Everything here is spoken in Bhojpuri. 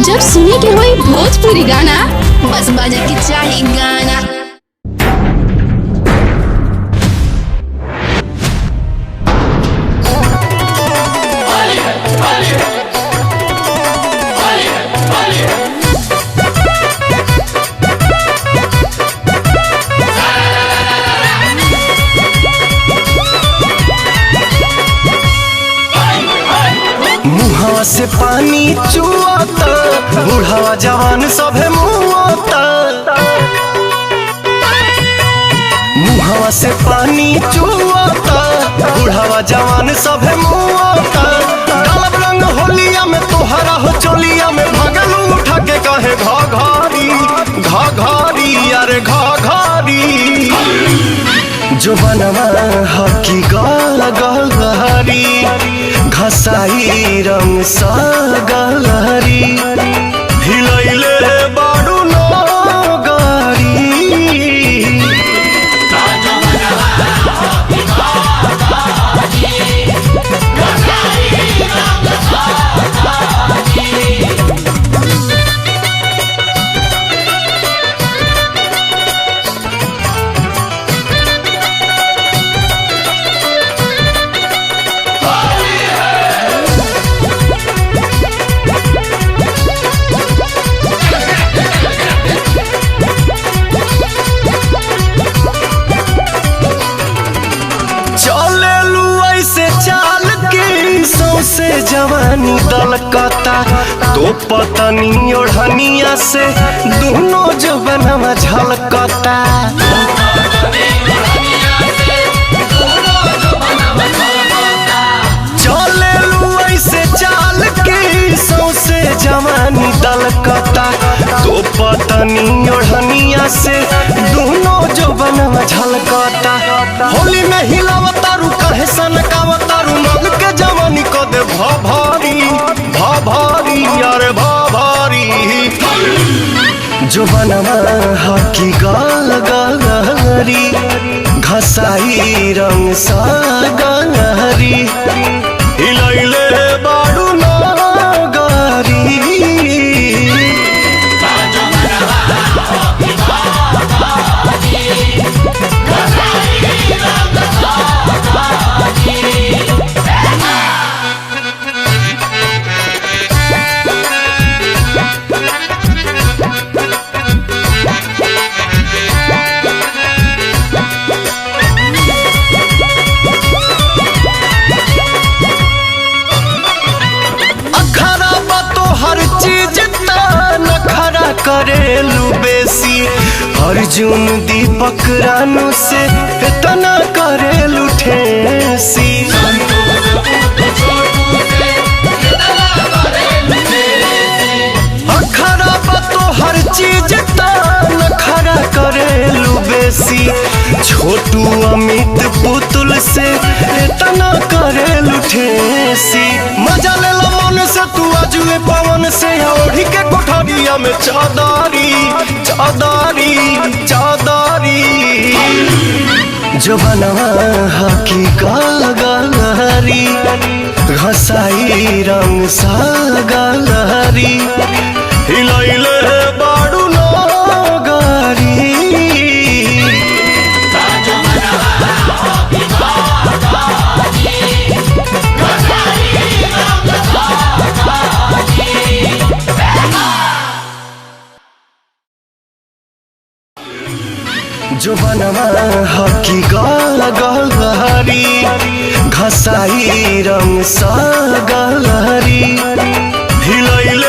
जब सुने के होई भोजपुरी गाना, बस बजे के चाही गाना। मुहावा से पानी चुआता, बुढ़ावा जवान सभे मुआता। मुहावा से पानी चुआता, बुढ़ावा जवान सभे मुआता। डालब रंग होलिया में तोहरा हो चोलिया में भगलू उठा के कहे घाघारी घाघारी अरे घाघारी। जो बनवा हकी गलहरी, घसाई रंग सा गलहरी। हिलैले बारू नगारी। से जवानी दलकता तो पतनी ओढ़निया से दोनों जवनवा झलकता। चले लू ऐसे चाल के सौसे जवानी दलकता तो पतनी ओढ़निया से दोनों जवनवा झलकता। होली में हिलावता रू कहे सनकावता रू मग के जवानी को दे भाभारी भाभारी अरे भाभारी। जो बनवा हकी गलहरी, घसाई रंग सा गलहरी। हिलैले बारू नगारी। करेलू बेसी अर्जुन दीपक रानू से इतना करेलू ठेसी। अखरा तो हर चीज नखरा करेलू बेसी। छोटू अमित पुतुल से इतना करेलू ठेसी। मजा ले लो मन से तू आजुए पवन से ओढ़ी के कोठरिया में चादारी चादारी चादारी। जो बनवा हकी गलहरी, घसाई रंग सा गलहरी। हिलैले बारू नगारी। जो बनवा हकी गलहरी, घसाई रंग सा गलहरी। हिलैले